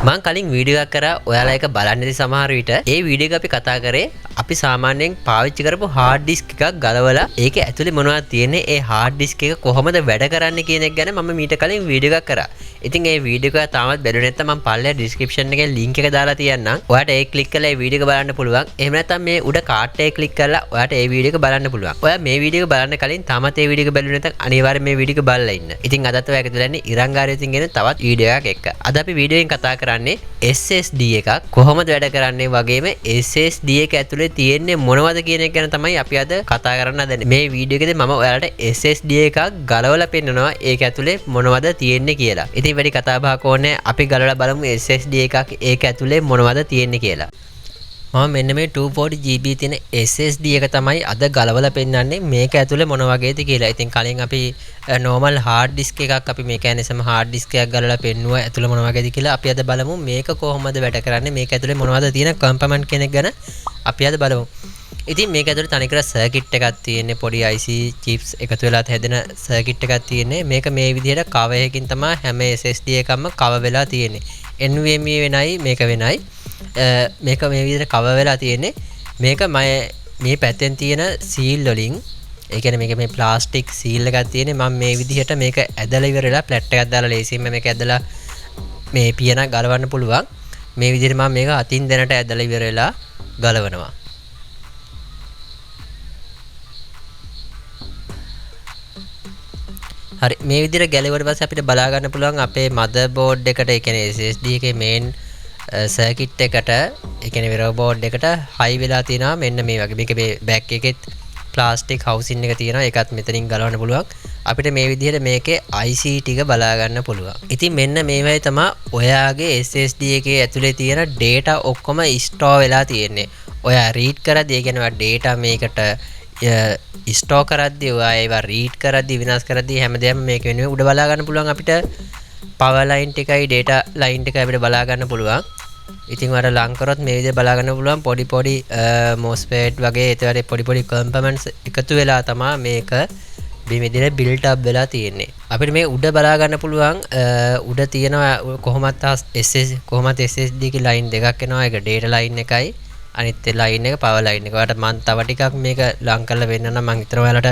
මම කලින් වීඩියෝ එකක් කරා ඔයාලා ඒක බලන්න ඉතින් සමහර විට ඒ වීඩියෝ එක අපි කතා කරේ අපි සාමාන්‍යයෙන් පාවිච්චි කරපු hard disk එකක් ගලවලා ඒක ඇතුලේ මොනවද තියෙන්නේ ඒ hard disk එක කොහොමද වැඩ කරන්නේ කියන එක ගැන මම මීට කලින් වීඩියෝ එකක් කරා. ඉතින් ඒ වීඩියෝ එක තාමත් බැලුවේ නැත්නම් මම පල්ලෙහා description එකේ link එක දාලා තියන්නම්. ඔයාලට ඒක ක්ලික් කරලා ඒ වීඩියෝ එක බලන්න පුළුවන්. එහෙම නැත්නම් මේ උඩ කාඩ් එක ක්ලික් කරලා ඔයාලට ඒ වීඩියෝ එක බලන්න පුළුවන්. ඔයා මේ වීඩියෝ එක බලන්න කලින් තාමත් ඒ වීඩියෝ එක බැලුවේ නැත්නම් අනිවාර්යයෙන් මේ වීඩියෝ එක බලලා ඉන්න. ඉතින් අදත් ඔයා එකතු වෙලා ඉන්නේ ඉරංගාරියකින් ගෙන තවත් වීඩියෝ එකක් එක්ක. අද අපි වීඩියෝ එකෙන් කතා කරන්නේ SSD එකක් කොහොමද වැඩ කරන්නේ වගේම SSD එක ඇතුලේ තියෙන්නේ මොනවද කියන එක ගැන තමයි අපි අද කතා කරන්න හදන්නේ. මේ වීඩියෝ එකේදී මම ඔයාලට SSD එකක් ගලවලා පෙන්නනවා ඒක ඇතුලේ මොනවද තියෙන්නේ කියලා. ඉතින් වැඩි කතා බහක් ඕනේ අපි ගලවලා බලමු SSD එකක් ඒක ඇතුලේ මොනවද තියෙන්නේ කියලා. මම මෙන්න මේ 240GB තියෙන SSD එක තමයි අද ගලවලා පෙන්නන්නේ මේක ඇතුලේ මොන වගේද කියලා. ඉතින් කලින් අපි normal hard disk එකක් අපි mechanism hard disk එකක් ගලවලා පෙන්නුවා ඇතුලේ මොන වගේද කියලා. අපි අද බලමු මේක කොහොමද වැඩ කරන්නේ මේක ඇතුලේ මොනවද තියෙන component කෙනෙක් ගැන අපි අද බලමු. ඉතින් මේක ඇතුලේ තනිකර circuit එකක් තියෙන්නේ පොඩි IC chips එකතු වෙලා හැදෙන circuit එකක් තියෙන්නේ. මේක මේ විදිහට cover එකකින් තමයි හැම SSD එකක්ම cover වෙලා තියෙන්නේ. NVMe වෙනයි මේක වෙනයි. මේක මේ විදිහට cover වෙලා තියෙන්නේ. මේක මේ පැත්තෙන් තියෙන seal වලින් ඒ කියන්නේ මේක මේ ප්ලාස්ටික් seal එකක් තියෙන්නේ. මම මේ විදිහට මේක ඇදලා ඉවරලා ප්ලැට් එකක් දාලා ලේසියෙන්ම මේක ඇදලා මේ පියනක් ගලවන්න පුළුවන්. මේ විදිහට මම මේක අතින් දැනට ඇදලා ඉවරලා ගලවනවා. හරි මේ විදිහට ගැලවුවට පස්සේ අපිට බලා ගන්න පුළුවන් අපේ motherboard එකට ඒ කියන්නේ SSD එකේ main circuit එකට ඒ කියන්නේ mirror board එකට high වෙලා තියෙනවා මෙන්න මේ වගේ. මේක මේ back එකෙත් plastic housing එක තියෙනවා. ඒකත් මෙතනින් ගලවන්න පුළුවන්. අපිට මේ විදිහට මේකේ IC ටික බලා ගන්න පුළුවන්. ඉතින් මෙන්න මේ වගේ තමයි ඔයාගේ SSD එකේ ඇතුලේ තියෙන data ඔක්කොම store වෙලා තියෙන්නේ. ඔයා read කරද්දී ඒ කියන්නේ data මේකට ස්ටෝර් කරද්දී ඔයා ඒවා රීඩ් කරද්දී විනාශ කරද්දී හැමදේම මේක වෙනුවෙන් උඩ බලා ගන්න පුළුවන් අපිට පවර් ලයින් එකයි data ලයින් එකයි අපිට බලා ගන්න පුළුවන්. ඉතින් ඔයාලා ලං කරොත් මේ විදිහට බලා ගන්න පුළුවන් පොඩි පොඩි MOSFET වගේ ඒතරේ පොඩි පොඩි components එකතු වෙලා තමයි මේක මේ විදිහට build up වෙලා තියෙන්නේ. අපිට මේ උඩ බලා ගන්න පුළුවන් උඩ තියෙන කොහොමත් SSD එකේ ලයින් දෙකක් එනවා. ඒක data line එකයි අනිත් ලයින් එක පවර් ලයින් එක. ඔයාලට මම තව ටිකක් මේක ලං කරලා වෙන්නනම් මම හිතනවා ඔයාලට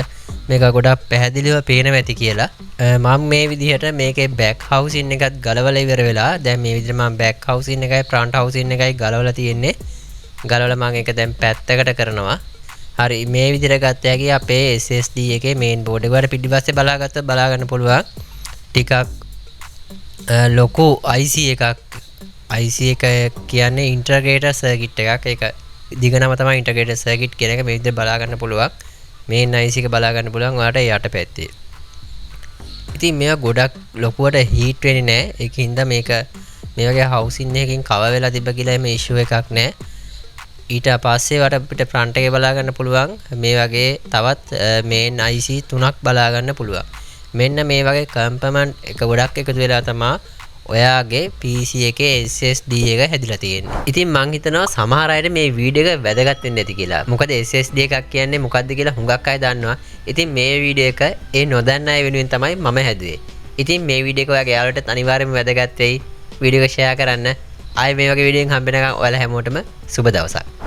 මේක ගොඩක් පැහැදිලිව පේනවා ඇති කියලා. මම මේ විදිහට මේකේ බෑක් හවුසින් එකත් ගලවලා ඉවර වෙලා දැන් මේ විදිහට මම බෑක් හවුසින් එකයි ෆ්‍රන්ට් හවුසින් එකයි ගලවලා තියෙන්නේ. ගලවලා මම ඒක දැන් පැත්තකට කරනවා. හරි මේ විදිහට ගත්ත හැකි අපේ SSD එකේ මේන් බෝඩ් එක. වල පිටිපස්සේ බලාගත්තොත් බලා ගන්න පුළුවන් ටිකක් ලොකු IC එකක්. IC එක කියන්නේ ඉන්ටර්ග්‍රේටර් සර්කිට් එකක්. ඒක දිග නම තමයි ඉන්ටර්ග්‍රේටර් සර්කිට් කියන එක. මේ විදිහට බලා ගන්න පුළුවන්. මේන් IC එක බලා ගන්න පුළුවන් ඔයාලට යට පැත්තේ. ඉතින් මේවා ගොඩක් ලොකුවට හීට් වෙන්නේ නැහැ. ඒකින්ද මේක මේ වගේ හවුසින් එකකින් කවර් වෙලා තිබ්බ කියලා මේ ඉෂුව එකක් නැහැ. ඊට පස්සේ වට අපිට ෆ්‍රන්ට් එකේ බලා ගන්න පුළුවන් මේ වගේ තවත් මේන් IC 3ක් බලා ගන්න පුළුවන්. මෙන්න මේ වගේ කම්පොනන්ට් එක ගොඩක් එකතු වෙලා තමයි ඔයාගේ PC එකේ SSD එක හැදිලා තියෙන්නේ. ඉතින් මං හිතනවා සමහර අයට මේ වීඩියෝ එක වැදගත් වෙන්න ඇති කියලා. මොකද SSD එකක් කියන්නේ මොකක්ද කියලා හුඟක් අය දන්නවා. ඉතින් මේ වීඩියෝ එක ඒ නොදන්න අය වෙනුවෙන් තමයි මම හැදුවේ. ඉතින් මේ වීඩියෝ එක ඔයාගේ යාළුවන්ට අනිවාර්යයෙන්ම වැදගත් වෙයි. වීඩියෝ එක ෂෙයා කරන්න. ආයෙ මේ වගේ වීඩියෝ එකක් හම්බ වෙනකම් ඔයාලා හැමෝටම සුබ දවසක්.